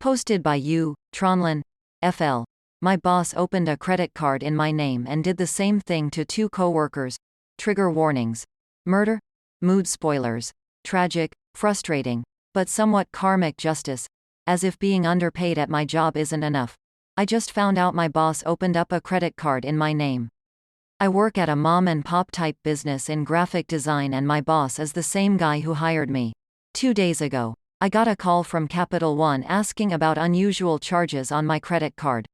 Posted by you, Tronlin, FL. My boss opened a credit card in my name and did the same thing to two coworkers. Trigger warnings. Murder? Mood spoilers. Tragic, frustrating, but somewhat karmic justice. As if being underpaid at my job isn't enough. I just found out my boss opened up a credit card in my name. I work at a mom and pop type business in graphic design and my boss is the same guy who hired me. 2 days ago, I got a call from Capital One asking about unusual charges on my credit card.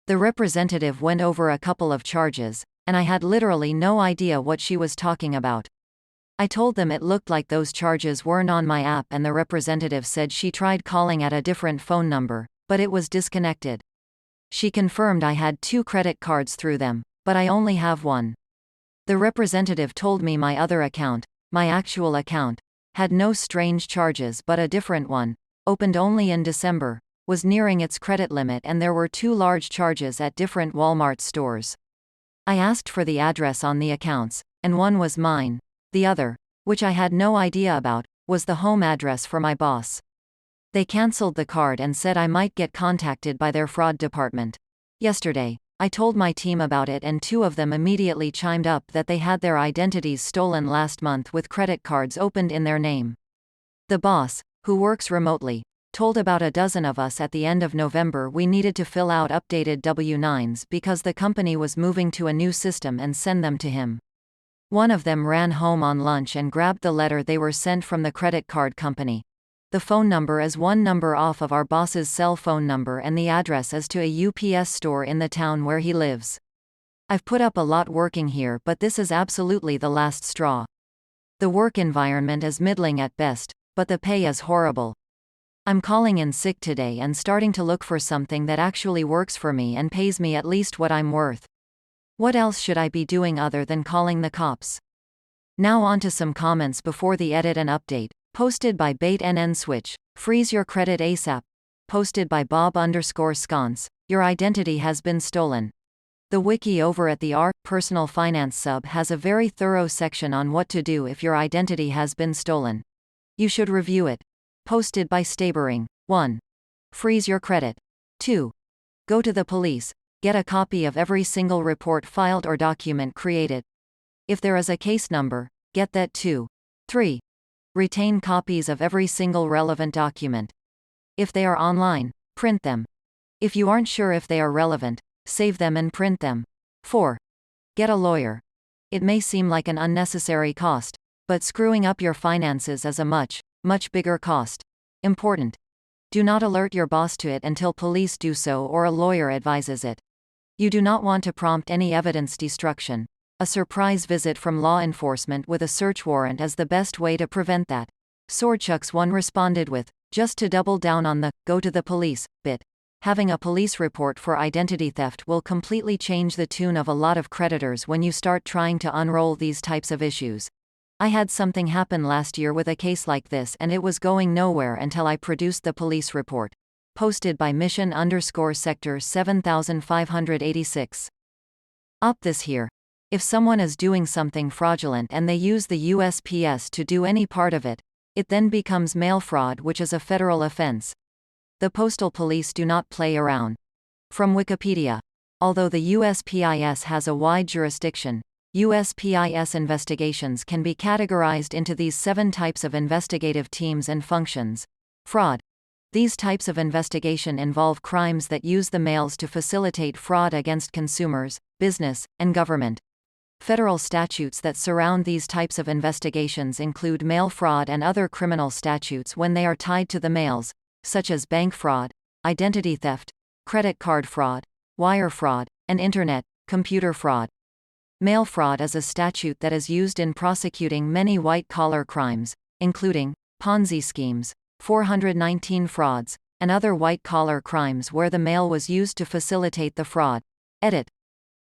The representative went over a couple of charges, and I had literally no idea what she was talking about. I told them it looked like those charges weren't on my app and the representative said she tried calling at a different phone number, but it was disconnected. She confirmed I had 2 credit cards through them, but I only have one. The representative told me my other account, my actual account, had no strange charges but a different one, opened only in December, was nearing its credit limit and there were 2 large charges at different Walmart stores. I asked for the address on the accounts, and one was mine. The other, which I had no idea about, was the home address for my boss. They canceled the card and said I might get contacted by their fraud department. Yesterday, I told my team about it and 2 of them immediately chimed up that they had their identities stolen last month with credit cards opened in their name. The boss, who works remotely, told about a dozen of us at the end of November we needed to fill out updated W-9s because the company was moving to a new system and send them to him. One of them ran home on lunch and grabbed the letter they were sent from the credit card company. The phone number is 1 number off of our boss's cell phone number and the address is to a UPS store in the town where he lives. I've put up a lot working here but this is absolutely the last straw. The work environment is middling at best, but the pay is horrible. I'm calling in sick today and starting to look for something that actually works for me and pays me at least what I'm worth. What else should I be doing other than calling the cops? Now on to some comments before the edit and update. Posted by BaitNN Switch. Freeze your credit ASAP. Posted by Bob_Sconce. Your identity has been stolen. The wiki over at the R Personal Finance sub has a very thorough section on what to do if your identity has been stolen. You should review it. Posted by Stabering. 1. Freeze your credit. 2. Go to the police. Get a copy of every single report filed or document created. If there is a case number, get that too. 3. Retain copies of every single relevant document. If they are online, print them. If you aren't sure if they are relevant, save them and print them. 4. Get a lawyer. It may seem like an unnecessary cost, but screwing up your finances is a much bigger cost. Important. Do not alert your boss to it until police do so or a lawyer advises it. You do not want to prompt any evidence destruction. A surprise visit from law enforcement with a search warrant is the best way to prevent that. Swordchucks1 responded with, just to double down on the, go to the police, bit. Having a police report for identity theft will completely change the tune of a lot of creditors when you start trying to unroll these types of issues. I had something happen last year with a case like this and it was going nowhere until I produced the police report. Posted by Mission_Sector 7586. Up this here. If someone is doing something fraudulent and they use the USPS to do any part of it, it then becomes mail fraud, which is a federal offense. The postal police do not play around. From Wikipedia. Although the USPIS has a wide jurisdiction, USPIS investigations can be categorized into these 7 types of investigative teams and functions. Fraud. These types of investigation involve crimes that use the mails to facilitate fraud against consumers, business, and government. Federal statutes that surround these types of investigations include mail fraud and other criminal statutes when they are tied to the mails, such as bank fraud, identity theft, credit card fraud, wire fraud, and computer fraud. Mail fraud is a statute that is used in prosecuting many white-collar crimes, including Ponzi schemes, 419 frauds, and other white-collar crimes where the mail was used to facilitate the fraud. Edit.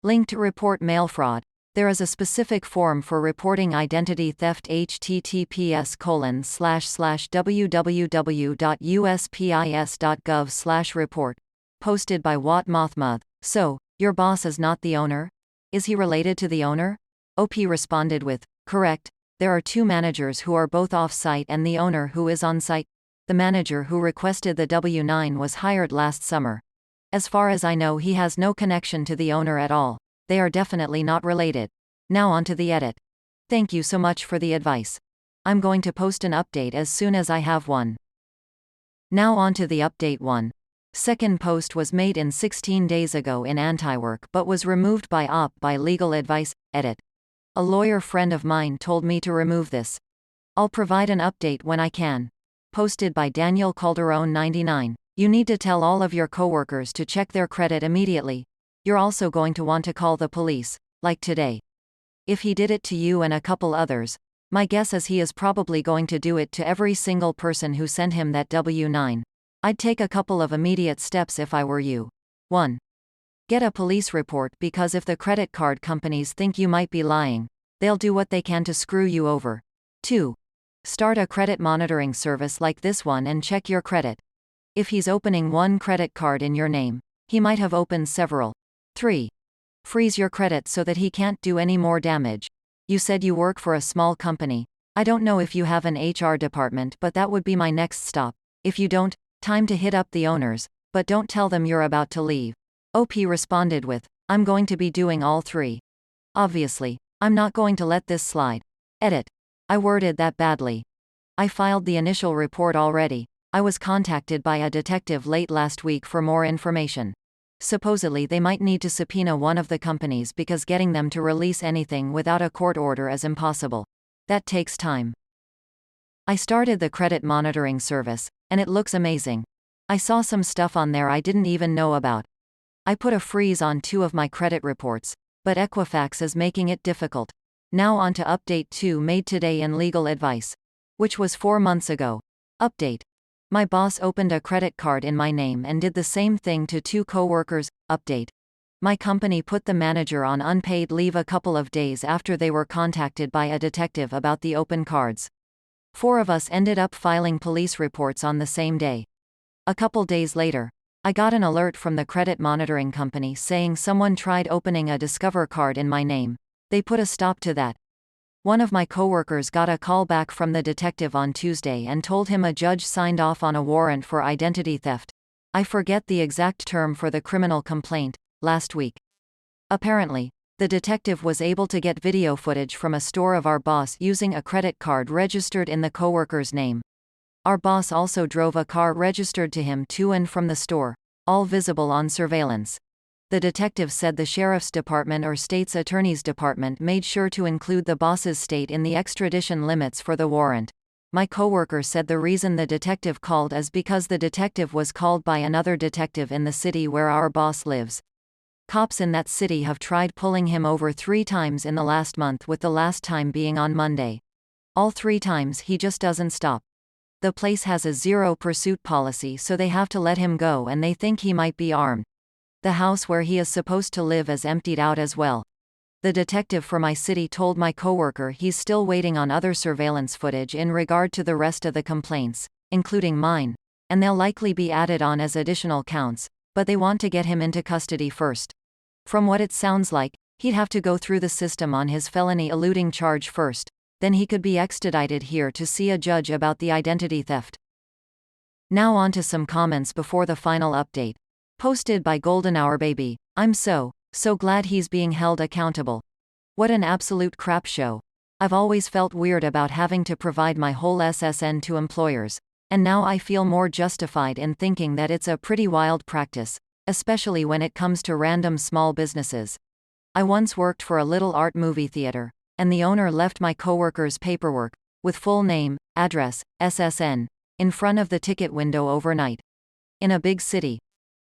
Link to report mail fraud. There is a specific form for reporting identity theft https://www.uspis.gov/report. Posted by Wat Mothmuth. So, your boss is not the owner? Is he related to the owner? OP responded with, correct, there are 2 managers who are both off-site and the owner who is on-site. The manager who requested the W-9 was hired last summer. As far as I know, he has no connection to the owner at all. They are definitely not related. Now on to the edit. Thank you so much for the advice. I'm going to post an update as soon as I have one. Now on to the update one. Second post was made in 16 days ago in Antiwork but was removed by legal advice. Edit. A lawyer friend of mine told me to remove this. I'll provide an update when I can. Posted by Daniel Calderon 99. You need to tell all of your coworkers to check their credit immediately. You're also going to want to call the police, like today. If he did it to you and a couple others, my guess is he is probably going to do it to every single person who sent him that W-9. I'd take a couple of immediate steps if I were you. 1. Get a police report, because if the credit card companies think you might be lying, they'll do what they can to screw you over. 2. Start a credit monitoring service like this one and check your credit. If he's opening one credit card in your name, he might have opened several. 3. Freeze your credit so that he can't do any more damage. You said you work for a small company. I don't know if you have an HR department, but that would be my next stop. If you don't, time to hit up the owners, but don't tell them you're about to leave. OP responded with, I'm going to be doing all 3. Obviously, I'm not going to let this slide. Edit. I worded that badly. I filed the initial report already. I was contacted by a detective late last week for more information. Supposedly they might need to subpoena one of the companies because getting them to release anything without a court order is impossible. That takes time. I started the credit monitoring service, and it looks amazing. I saw some stuff on there I didn't even know about. I put a freeze on 2 of my credit reports, but Equifax is making it difficult. Now on to update 2 made today in legal advice, which was 4 months ago. Update. My boss opened a credit card in my name and did the same thing to 2 coworkers. Update. My company put the manager on unpaid leave a couple of days after they were contacted by a detective about the open cards. 4 of us ended up filing police reports on the same day. A couple days later, I got an alert from the credit monitoring company saying someone tried opening a Discover card in my name. They put a stop to that. One of my coworkers got a call back from the detective on Tuesday and told him a judge signed off on a warrant for identity theft. I forget the exact term for the criminal complaint, last week. Apparently, the detective was able to get video footage from a store of our boss using a credit card registered in the coworker's name. Our boss also drove a car registered to him to and from the store, all visible on surveillance. The detective said the sheriff's department or state's attorney's department made sure to include the boss's state in the extradition limits for the warrant. My coworker said the reason the detective called is because the detective was called by another detective in the city where our boss lives. Cops in that city have tried pulling him over 3 times in the last month, with the last time being on Monday. All 3 times he just doesn't stop. The place has a zero pursuit policy, so they have to let him go, and they think he might be armed. The house where he is supposed to live is emptied out as well. The detective for my city told my coworker he's still waiting on other surveillance footage in regard to the rest of the complaints, including mine, and they'll likely be added on as additional counts, but they want to get him into custody first. From what it sounds like, he'd have to go through the system on his felony eluding charge first, then he could be extradited here to see a judge about the identity theft. Now on to some comments before the final update. Posted by Golden Hour Baby. I'm so glad he's being held accountable. What an absolute crap show. I've always felt weird about having to provide my whole SSN to employers, and now I feel more justified in thinking that it's a pretty wild practice, especially when it comes to random small businesses. I once worked for a little art movie theater, and the owner left my coworker's paperwork, with full name, address, SSN, in front of the ticket window overnight. In a big city.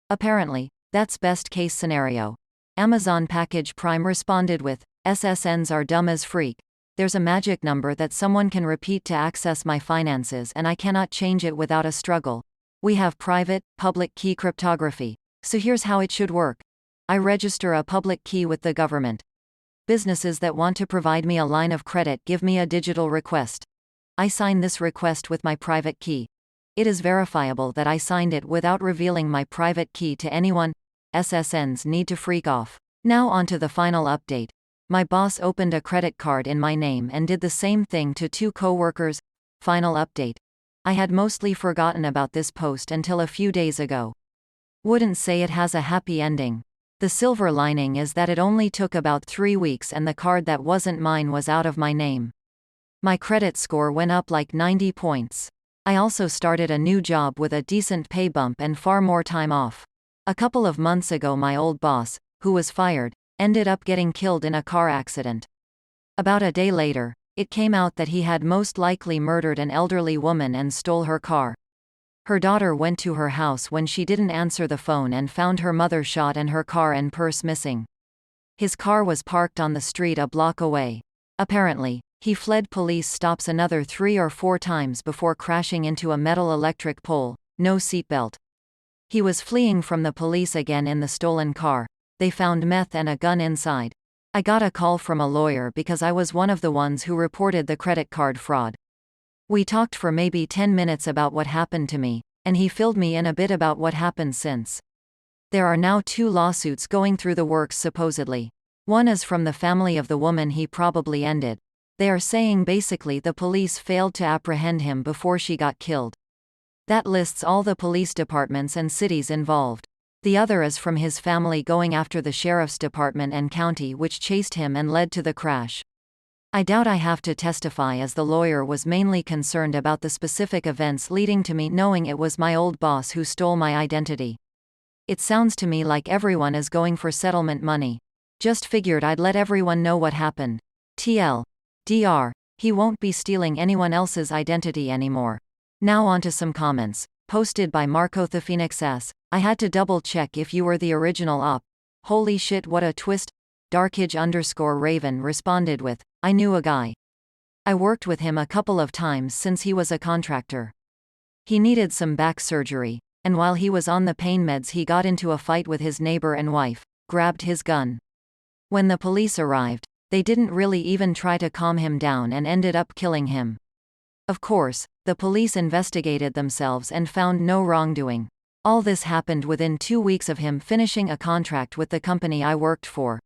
Apparently, that's best case scenario. Amazon Package Prime responded with, SSNs are dumb as freak. There's a magic number that someone can repeat to access my finances, and I cannot change it without a struggle. We have private, public key cryptography. So here's how it should work. I register a public key with the government. Businesses that want to provide me a line of credit give me a digital request. I sign this request with my private key. It is verifiable that I signed it without revealing my private key to anyone. SSNs need to freak off. Now on to the final update. My boss opened a credit card in my name and did the same thing to 2 coworkers. Final update. I had mostly forgotten about this post until a few days ago. Wouldn't say it has a happy ending. The silver lining is that it only took about 3 weeks and the card that wasn't mine was out of my name. My credit score went up like 90 points. I also started a new job with a decent pay bump and far more time off. A couple of months ago, my old boss, who was fired, ended up getting killed in a car accident. About a day later, it came out that he had most likely murdered an elderly woman and stole her car. Her daughter went to her house when she didn't answer the phone and found her mother shot and her car and purse missing. His car was parked on the street a block away. Apparently, he fled police stops another 3 or 4 times before crashing into a metal electric pole, no seatbelt. He was fleeing from the police again in the stolen car. They found meth and a gun inside. I got a call from a lawyer because I was one of the ones who reported the credit card fraud. We talked for maybe 10 minutes about what happened to me, and he filled me in a bit about what happened since. There are now 2 lawsuits going through the works supposedly. One is from the family of the woman he probably ended. They are saying basically the police failed to apprehend him before she got killed. That lists all the police departments and cities involved. The other is from his family going after the sheriff's department and county which chased him and led to the crash. I doubt I have to testify as the lawyer was mainly concerned about the specific events leading to me knowing it was my old boss who stole my identity. It sounds to me like everyone is going for settlement money. Just figured I'd let everyone know what happened. TLDR, he won't be stealing anyone else's identity anymore. Now on to some comments. Posted by Marco the Phoenix S. I had to double check if you were the original op. Holy shit, what a twist. Darkage_Raven responded with, I knew a guy. I worked with him a couple of times since he was a contractor. He needed some back surgery, and while he was on the pain meds he got into a fight with his neighbor and wife, grabbed his gun. When the police arrived, they didn't really even try to calm him down and ended up killing him. Of course, the police investigated themselves and found no wrongdoing. All this happened within 2 weeks of him finishing a contract with the company I worked for.